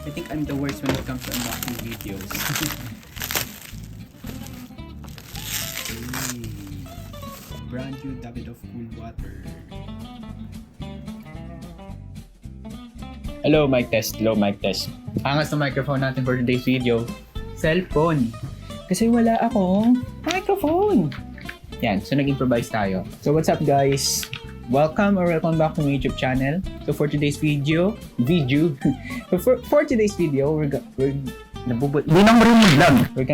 I think I'm the worst when it comes to unboxing videos. Brand new Davidoff Cool Water. Hello, mic test. Hello, mic test. Angas na microphone natin for today's video. Cellphone. Kasi wala akong microphone. Yan, so nag-improvise tayo. So what's up guys? Welcome back to my YouTube channel. So for today's video, for today's video, we're gonna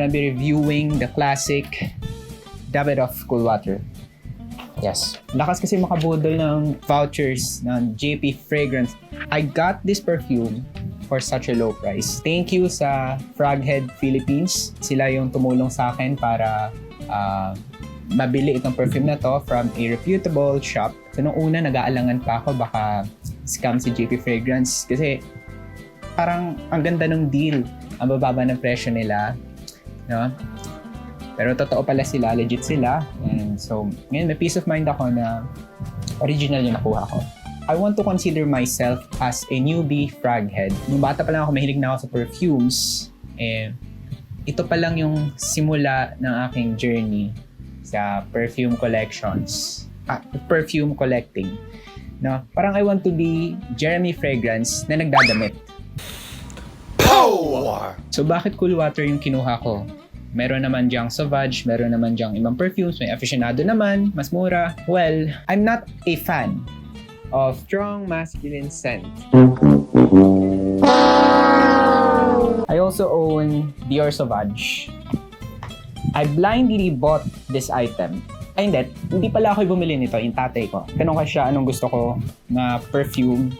be reviewing the classic Davidoff Cool Water. Yes. Lakas kasi makabudol ng vouchers ng JP Fragrance. I got this perfume for such a low price. Thank you sa Froghead Philippines. Sila yung tumulong sa akin para mabili itong perfume na to from a reputable shop. So nung una, nag-aalangan pa ako baka scam si JP Fragrance kasi parang ang ganda ng deal. Ang bababa ng presyo nila. No? Pero totoo pala sila, legit sila. And so, ngayon may peace of mind ako na original yung nakuha ko. I want to consider myself as a newbie froghead. Nung bata pa lang ako, mahilig na ako sa perfumes. Ito pa lang yung simula ng aking journey sa perfume collections. Perfume collecting. No? Parang I want to be Jeremy Fragrance na nagdadamit. Power! So bakit Cool Water yung kinuha ko? Meron naman diyang Sauvage, meron naman diyang ibang perfumes, may Aficionado naman, mas mura. Well, I'm not a fan of strong masculine scent. I also own Dior Sauvage. I blindly bought this item. Ay hindi pala ako bumili nito, yung tatay ko. Tanong ko siya anong gusto ko na perfume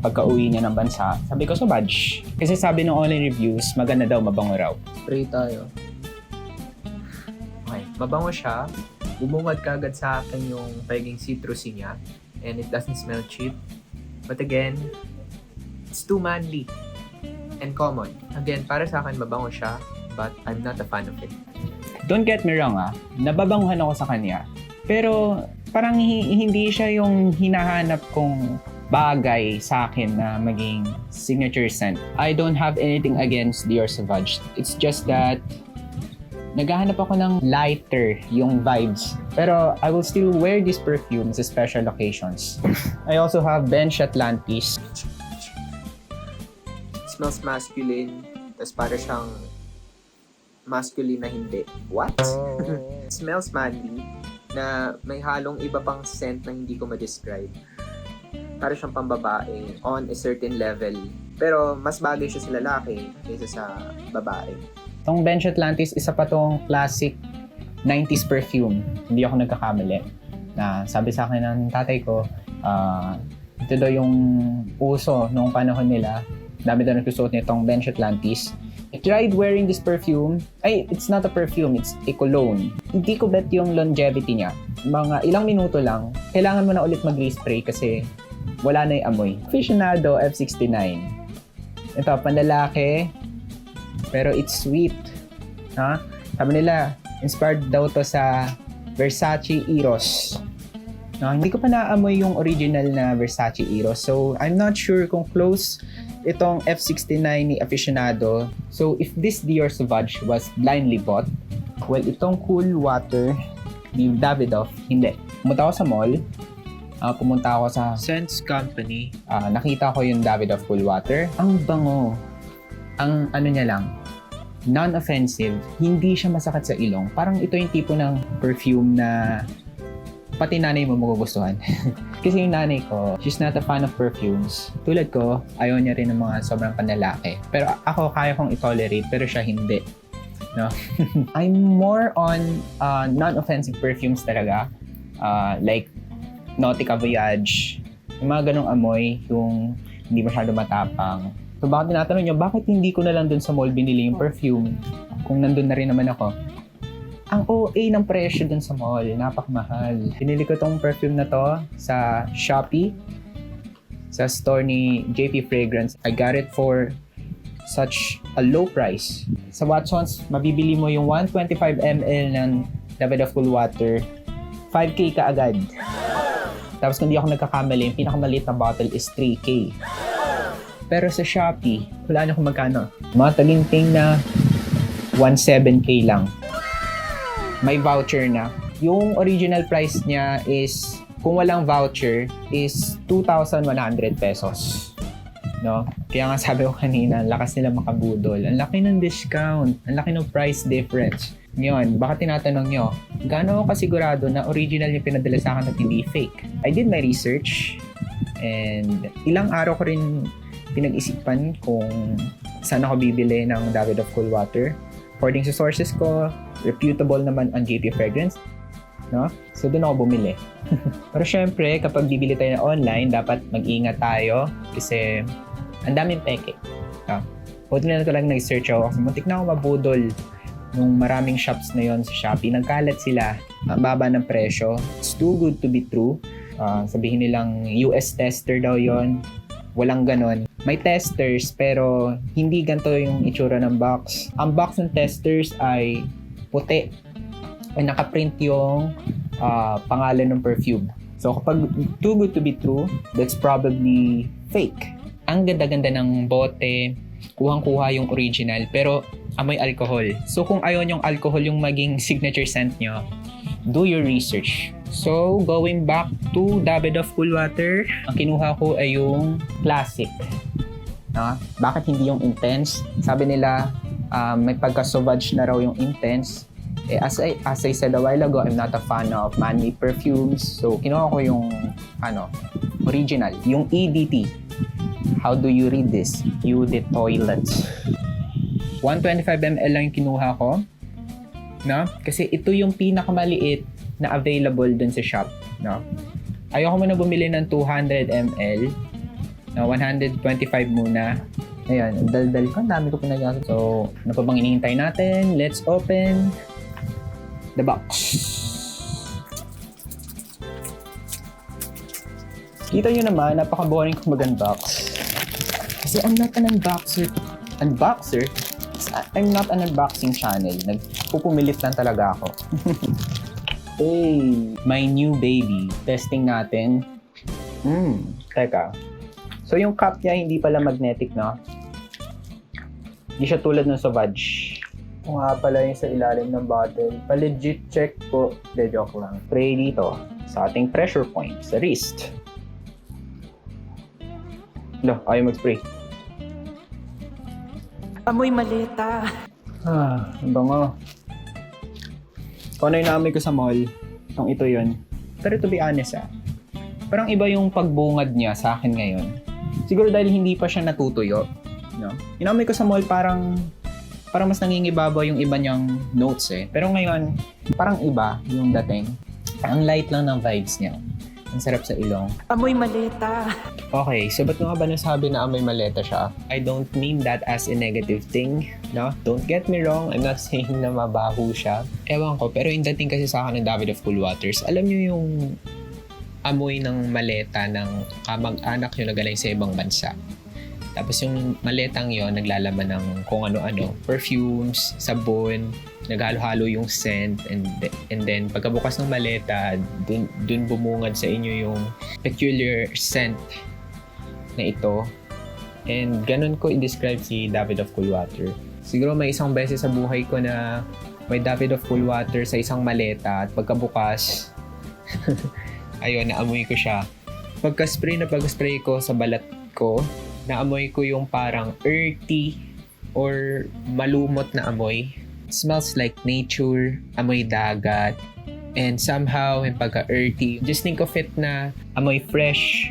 pagka-uwi niya ng bansa. Sabi ko Sauvage. Kasi sabi ng online reviews, maganda daw, mabango raw. Spray tayo. Okay, mabango siya. Bumungad kagad sa akin yung pagiging citrusy niya. And it doesn't smell cheap. But again, it's too manly and common. Again, para sa akin, mabango siya. But I'm not a fan of it. Don't get me wrong nababanguhan ako sa kanya. Pero parang hindi siya yung hinahanap kong bagay sa akin na maging signature scent. I don't have anything against Dior Sauvage. It's just that naghahanap ako ng lighter yung vibes. Pero I will still wear this perfume sa special occasions. I also have Bench Atlantis. It smells masculine. Tapos para siyang masculine na hindi. What? It smells manly na may halong iba pang scent na hindi ko ma-describe. Para siyang pambabae on a certain level. Pero mas bagay siya sa lalaki kaysa sa babae. Itong Bench Atlantis, isa pa tong classic 90s perfume. Hindi ako nagkakamali. Na sabi sa akin ng tatay ko, ito daw yung uso noong panahon nila. Dami daw nagsusuot nitong Bench Atlantis. I tried wearing this perfume. Ay, it's not a perfume, it's a cologne. Hindi ko bet yung longevity niya. Mga ilang minuto lang, kailangan mo na ulit mag-respray kasi wala na yung amoy. Aficionado F69. Ito, panlalaki. Pero it's sweet. Ha? Sabi nila, inspired daw to sa Versace Eros. No, hindi ko pa naamoy yung original na Versace Eros. So, I'm not sure kung close itong F69 ni Aficionado. So, if this Dior Sauvage was blindly bought, well, itong Cool Water ni Davidoff, hindi. Pumunta ako sa mall. Pumunta ako sa Scents Company. Nakita ko yung Davidoff Cool Water. Ang bango. Ang ano niya lang, non-offensive. Hindi siya masakit sa ilong. Parang ito yung tipo ng perfume na pati nanay mo magugustuhan. Kasi yung nanay ko, she's not a fan of perfumes. Tulad ko, ayaw niya rin ng mga sobrang panlalaki. Pero ako, kaya kong i-tolerate, pero siya hindi. No? I'm more on non-offensive perfumes talaga. Like Nautica Voyage, yung mga ganong amoy, yung hindi masyado matapang. So bakit tinatanong nyo, bakit hindi ko na lang dun sa mall binili yung perfume kung nandun na rin naman ako? Ang OA ng presyo dun sa mall, napakamahal. Pinili ko tong perfume na to sa Shopee, sa store ni JP Fragrance. I got it for such a low price. Sa Watsons, mabibili mo yung 125 ml ng Davidoff Cool Water, 5K ka agad. Tapos kung di ako nagkakamali, yung pinakamaliit na bottle is 3K. Pero sa Shopee, wala na kung magkano. Mga taginting na 17K lang. May voucher na. Yung original price niya is, kung walang voucher, is 2,100 pesos. No? Kaya nga sabi ko kanina, ang lakas nila makabudol. Ang laki ng discount. Ang laki ng price difference. Ngayon, baka tinatanong nyo, gaano ako kasigurado na original yung pinadala sa akin at hindi fake? I did my research and ilang araw ko rin pinag-isipan kung saan ako bibili ng Davidoff Cool Water. According sa sources ko, reputable naman ang JP Fragrance. No? So, doon ako bumili. Pero syempre, kapag bibili tayo na online, dapat mag-ingat tayo kasi ang daming peke. No? Buti na talagang nag-search ako kasi muntik na ako mabudol nung maraming shops na yon sa Shopee. Nagkalat sila. Ang baba ng presyo. It's too good to be true. Sabihin nilang US tester daw yon. Walang ganon. May testers pero hindi ganito yung itsura ng box. Ang box ng testers ay puti. Ay nakaprint yung pangalan ng perfume. So kapag too good to be true, that's probably fake. Ang ganda-ganda ng bote, kuhang-kuha yung original pero amoy alcohol. So kung ayaw yung alcohol yung maging signature scent nyo, do your research. So, going back to Davidoff Cool Water, ang kinuha ko ay yung classic. Bakit hindi yung intense? Sabi nila, may pagka-sauvage na raw yung intense. As I said a while ago, I'm not a fan of man-made perfumes. So, kinuha ko yung original, yung EDT. How do you read this? You the toilet. 125 ml lang yung kinuha ko. Kasi ito yung pinakamaliit na available dun sa shop. Ayoko muna bumili ng 200 ml. 125 muna. Ayan, dal-dal ko. Ang dami ko pinagaso. So, ano pa bang hinihintay natin? Let's open the box. Kita nyo naman, napaka-boring kung mag-unbox. Kasi I'm not an unboxer. I'm not an unboxing channel. Nagpupumilit lang talaga ako. Hey, my new baby. Testing natin. Teka. So yung cup niya hindi pala magnetic, no? Hindi siya tulad ng Sauvage. Kung nga pala yung sa ilalim ng bottle. Pa-legit check po. De, joke lang. Spray dito sa ating pressure point sa wrist. Ayaw mag-spray. Amoy maleta. Ang bango. Kung ano yung naamoy ko sa mall, ito yun. Pero to be honest, parang iba yung pagbungad niya sa akin ngayon. Siguro dahil hindi pa siya natutuyo. No? Yung naamoy ko sa mall, parang mas nangingibabaw yung iba niyang notes Pero ngayon, parang iba yung dating. Ang light lang ng vibes niya. Ang sarap sa ilong. Amoy maleta. Okay, so ba't nga ba nasabi na amoy maleta siya? I don't mean that as a negative thing, no? Don't get me wrong, I'm not saying na mabaho siya. Ewan ko, pero yung dating kasi sa akin ng Davidoff Cool Waters, alam niyo yung amoy ng maleta ng kamag-anak nyo na galing sa ibang bansa. Tapos yung maletang yon naglalaman ng kung ano-ano, perfumes, sabon, naghalo-halo yung scent, and then pagkabukas ng maleta, dun bumungad sa inyo yung peculiar scent na ito. And ganun ko i-describe si Davidoff Cool Water. Siguro may isang beses sa buhay ko na may Davidoff Cool Water sa isang maleta at pagkabukas, ayun, naamoy ko siya. Pagka-spray ko sa balat ko, naamoy ko yung parang earthy or malumot na amoy. It smells like nature, amoy dagat, and somehow yung pagka-earthy. Just think of it na amoy fresh.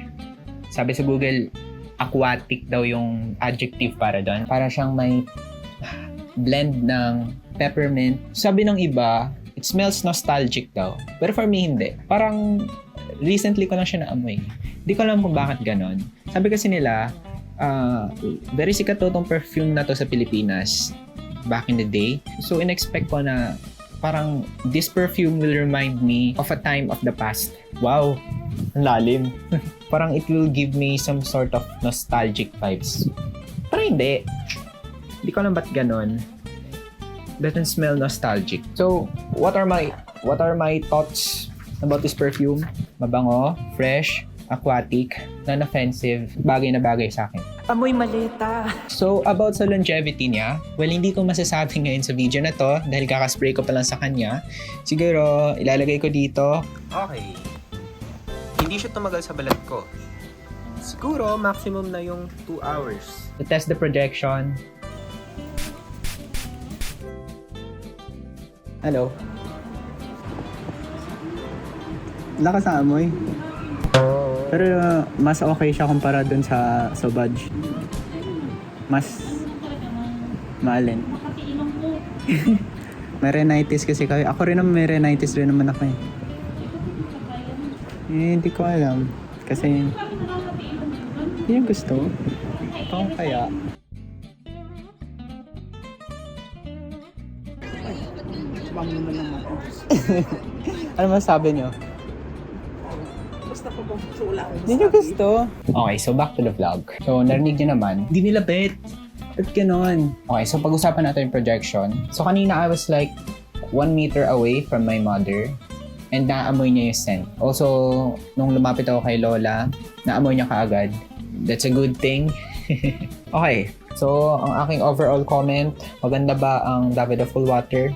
Sabi sa Google, aquatic daw yung adjective para doon. Para siyang may blend ng peppermint. Sabi ng iba, it smells nostalgic daw. Pero for me, hindi. Parang recently ko lang siya naamoy. Hindi ko alam kung bakit ganon. Sabi kasi nila, very sikat to itong perfume na to sa Pilipinas back in the day. So, in-expect ko na parang this perfume will remind me of a time of the past. Wow! Ang lalim. Parang it will give me some sort of nostalgic vibes. Pero hindi. Hindi ko alam ba't ganon. Doesn't smell nostalgic. So, what are my thoughts about this perfume? Mabango, fresh, aquatic, non-offensive, bagay na bagay sa akin. Amoy maleta. So, about sa longevity niya, well, hindi ko masasabi ngayon sa video na to dahil kakaspray ko pa lang sa kanya. Siguro, ilalagay ko dito. Okay. Hindi siya tumagal sa balat ko. Siguro, maximum na yung 2 hours. To test the projection. Hello. Lakas ng amoy. Pero mas okay siya kumpara dun sa Sauvage. Mas maalin. May rhinitis kasi kayo. Ako rin naman may rhinitis rin naman ako eh. Hindi ko alam. Kasi hindi yung gusto. Paano kaya? Ano masabi nyo? Basta ko bang sula ko. Hindi nyo gusto. Okay, so back to the vlog. So, narinig nyo naman, hindi nila bet. Ba't ganon? Okay, so pag-usapan natin yung projection. So, kanina I was like 1 meter away from my mother and naamoy niya yung scent. Also, nung lumapit ako kay Lola, naamoy niya kaagad. That's a good thing. Okay, so ang aking overall comment, maganda ba ang Davidoff Full Water?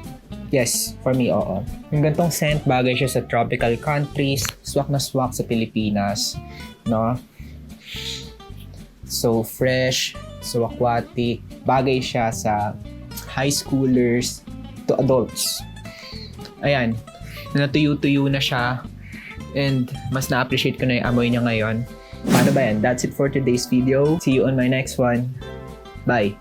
Yes, for me, oo. Yung gantong scent, bagay siya sa tropical countries, swak na swak sa Pilipinas, no? So fresh, so aquatic, bagay siya sa high schoolers to adults. Ayan, natuyo-tuyo na siya, and mas na-appreciate ko na yung amoy niya ngayon. Paano ba yan? That's it for today's video. See you on my next one. Bye!